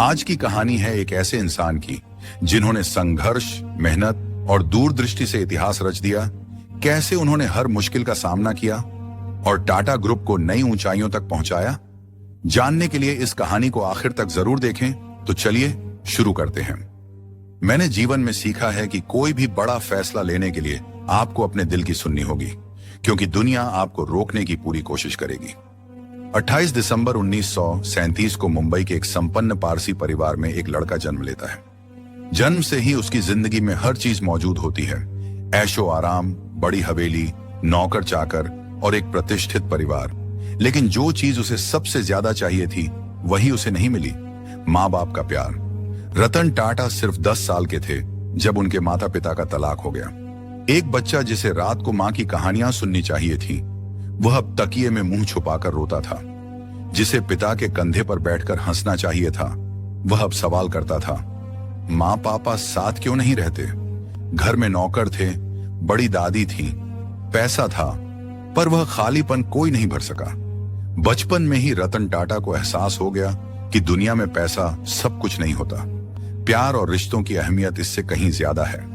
आज की कहानी है एक ऐसे इंसान की जिन्होंने संघर्ष, मेहनत और दूरदृष्टि से इतिहास रच दिया। कैसे उन्होंने हर मुश्किल का सामना किया और टाटा ग्रुप को नई ऊंचाइयों तक पहुंचाया। जानने के लिए इस कहानी को आखिर तक जरूर देखें। तो चलिए शुरू करते हैं। मैंने जीवन में सीखा है कि कोई भी बड़ा फैसला लेने के लिए आपको अपने दिल की सुननी होगी, क्योंकि दुनिया आपको रोकने की पूरी कोशिश करेगी। 28 दिसंबर 1937 को मुंबई के एक संपन्न पारसी परिवार में एक लड़का जन्म लेता है। जन्म से ही उसकी जिंदगी में हर चीज मौजूद होती है। ऐशो आराम, बड़ी हवेली, नौकर चाकर और एक प्रतिष्ठित परिवार। लेकिन जो चीज उसे सबसे ज्यादा चाहिए थी वही उसे नहीं मिली, माँ बाप का प्यार। रतन टाटा सिर्फ 10 साल के थे जब उनके माता पिता का तलाक हो गया। एक बच्चा जिसे रात को माँ की कहानियां सुननी चाहिए थी, वह अब तकिए में मुंह छुपाकर रोता था। जिसे पिता के कंधे पर बैठकर हंसना चाहिए था, वह अब सवाल करता था, माँ पापा साथ क्यों नहीं रहते। घर में नौकर थे, बड़ी दादी थी, पैसा था, पर वह खालीपन कोई नहीं भर सका। बचपन में ही रतन टाटा को एहसास हो गया कि दुनिया में पैसा सब कुछ नहीं होता। प्यार और रिश्तों की अहमियत इससे कहीं ज्यादा है।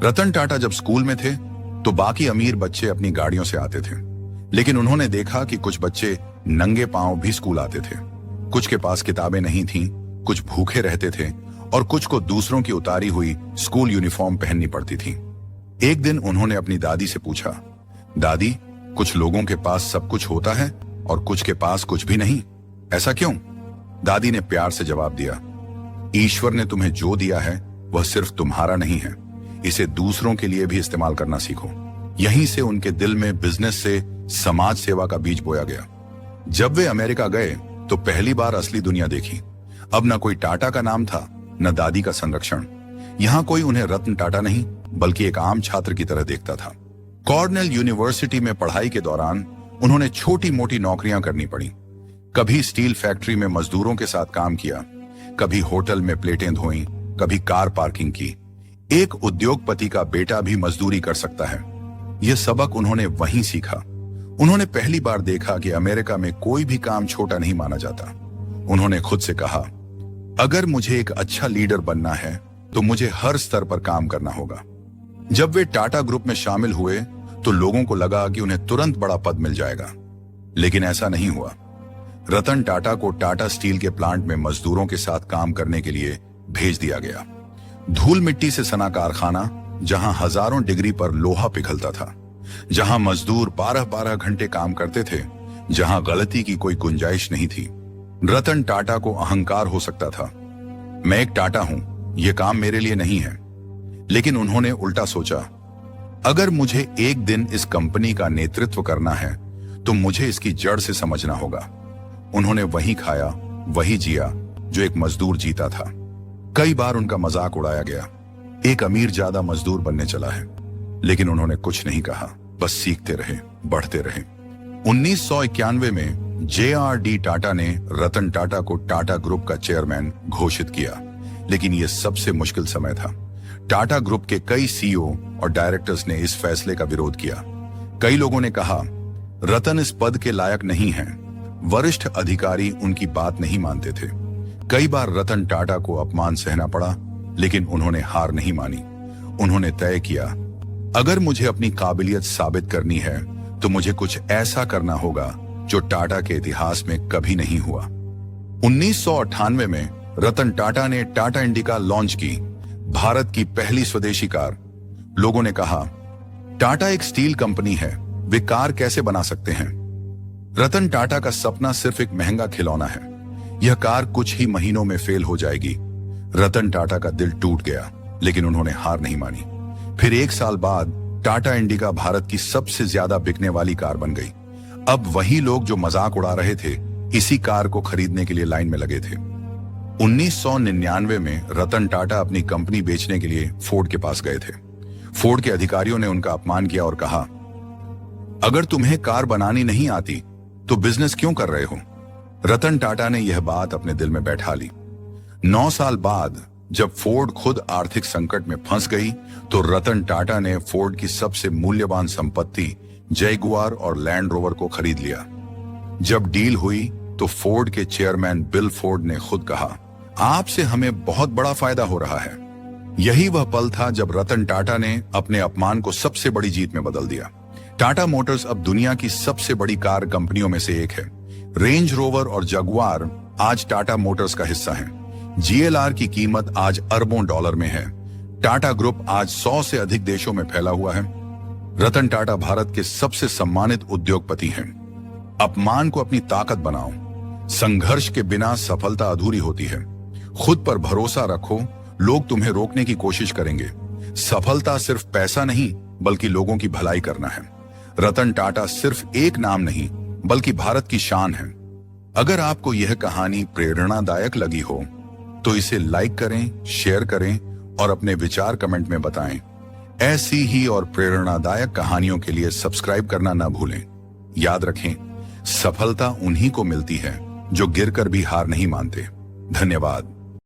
रतन टाटा जब स्कूल में थे तो बाकी अमीर बच्चे अपनी गाड़ियों से आते थे, लेकिन उन्होंने देखा कि कुछ बच्चे नंगे पांव भी स्कूल आते थे। कुछ के पास किताबें नहीं थीं, कुछ भूखे रहते थे और कुछ को दूसरों की उतारी हुई स्कूल यूनिफॉर्म पहननी पड़ती थी। एक दिन उन्होंने अपनी दादी से पूछा, दादी, कुछ लोगों के पास सब कुछ होता है और कुछ के पास कुछ भी नहीं, ऐसा क्यों? दादी ने प्यार से जवाब दिया, ईश्वर ने तुम्हें जो दिया है वह सिर्फ तुम्हारा नहीं है, इसे दूसरों के लिए भी इस्तेमाल करना सीखो। यहीं से उनके दिल में बिजनेस से समाज सेवा का बीज बोया गया। जब वे अमेरिका गए तो पहली बार असली दुनिया देखी। अब न कोई टाटा का नाम था, न दादी का संरक्षण। यहां कोई उन्हें रतन टाटा नहीं बल्कि एक आम छात्र की तरह देखता था। कॉर्नेल यूनिवर्सिटी में पढ़ाई के दौरान उन्होंने छोटी मोटी नौकरियां करनी पड़ी। कभी स्टील फैक्ट्री में मजदूरों के साथ काम किया, कभी होटल में प्लेटें धोई, कभी कार पार्किंग की। एक उद्योगपति का बेटा भी मजदूरी कर सकता है, यह सबक उन्होंने वहीं सीखा। उन्होंने पहली बार देखा कि अमेरिका में कोई भी काम छोटा नहीं माना जाता। उन्होंने खुद से कहा, अगर मुझे एक अच्छा लीडर बनना है तो मुझे हर स्तर पर काम करना होगा। जब वे टाटा ग्रुप में शामिल हुए तो लोगों को लगा कि उन्हें तुरंत बड़ा पद मिल जाएगा, लेकिन ऐसा नहीं हुआ। रतन टाटा को टाटा स्टील के प्लांट में मजदूरों के साथ काम करने के लिए भेज दिया गया। धूल मिट्टी से सना कारखाना, जहां हजारों डिग्री पर लोहा पिघलता था, जहां मजदूर 12-12 घंटे काम करते थे, जहां गलती की कोई गुंजाइश नहीं थी। रतन टाटा को अहंकार हो सकता था, मैं एक टाटा हूं, यह काम मेरे लिए नहीं है। लेकिन उन्होंने उल्टा सोचा, अगर मुझे एक दिन इस कंपनी का नेतृत्व करना है तो मुझे इसकी जड़ से समझना होगा। उन्होंने वही खाया, वही जिया जो एक मजदूर जीता था। कई बार उनका मजाक उड़ाया गया, एक अमीर ज्यादा मजदूर बनने चला है, लेकिन उन्होंने कुछ नहीं कहा, बस सीखते रहे, बढ़ते रहे। 1991 में JRD टाटा ने रतन टाटा को टाटा ग्रुप का चेयरमैन घोषित किया, लेकिन यह सबसे मुश्किल समय था। टाटा ग्रुप के कई CEO और डायरेक्टर्स ने इस फैसले का विरोध किया। कई लोगों ने कहा, रतन इस पद के लायक नहीं है। वरिष्ठ अधिकारी उनकी बात नहीं मानते थे। कई बार रतन टाटा को अपमान सहना पड़ा, लेकिन उन्होंने हार नहीं मानी। उन्होंने तय किया, अगर मुझे अपनी काबिलियत साबित करनी है तो मुझे कुछ ऐसा करना होगा जो टाटा के इतिहास में कभी नहीं हुआ। 1998 में रतन टाटा ने टाटा इंडिका लॉन्च की, भारत की पहली स्वदेशी कार। लोगों ने कहा, टाटा एक स्टील कंपनी है, वे कार कैसे बना सकते हैं? रतन टाटा का सपना सिर्फ एक महंगा खिलौना है, यह कार कुछ ही महीनों में फेल हो जाएगी। रतन टाटा का दिल टूट गया, लेकिन उन्होंने हार नहीं मानी। फिर 1 साल बाद टाटा इंडिका भारत की सबसे ज्यादा बिकने वाली कार बन गई। अब वही लोग जो मजाक उड़ा रहे थे, इसी कार को खरीदने के लिए लाइन में लगे थे। 1999 में रतन टाटा अपनी कंपनी बेचने के लिए फोर्ड के पास गए थे। फोर्ड के अधिकारियों ने उनका अपमान किया और कहा, अगर तुम्हें कार बनानी नहीं आती तो बिजनेस क्यों कर रहे हो? रतन टाटा ने यह बात अपने दिल में बैठा ली। 9 साल बाद जब फोर्ड खुद आर्थिक संकट में फंस गई तो रतन टाटा ने फोर्ड की सबसे मूल्यवान संपत्ति जैगुआर और लैंड रोवर को खरीद लिया। जब डील हुई तो फोर्ड के चेयरमैन बिल फोर्ड ने खुद कहा, आपसे हमें बहुत बड़ा फायदा हो रहा है। यही वह पल था जब रतन टाटा ने अपने अपमान को सबसे बड़ी जीत में बदल दिया। टाटा मोटर्स अब दुनिया की सबसे बड़ी कार कंपनियों में से एक है। रेंज रोवर और जगुआर आज टाटा मोटर्स का हिस्सा हैं। GLR की कीमत आज अरबों डॉलर में है। टाटा ग्रुप आज 100 से अधिक देशों में फैला हुआ है। रतन टाटा भारत के सबसे सम्मानित उद्योगपति हैं। अपमान को अपनी ताकत बनाओ। संघर्ष के बिना सफलता अधूरी होती है। खुद पर भरोसा रखो, लोग तुम्हें रोकने की कोशिश करेंगे। सफलता सिर्फ पैसा नहीं बल्कि लोगों की भलाई करना है। रतन टाटा सिर्फ एक नाम नहीं बल्कि भारत की शान है। अगर आपको यह कहानी प्रेरणादायक लगी हो तो इसे लाइक करें, शेयर करें और अपने विचार कमेंट में बताएं। ऐसी ही और प्रेरणादायक कहानियों के लिए सब्सक्राइब करना ना भूलें। याद रखें, सफलता उन्हीं को मिलती है जो गिरकर भी हार नहीं मानते। धन्यवाद।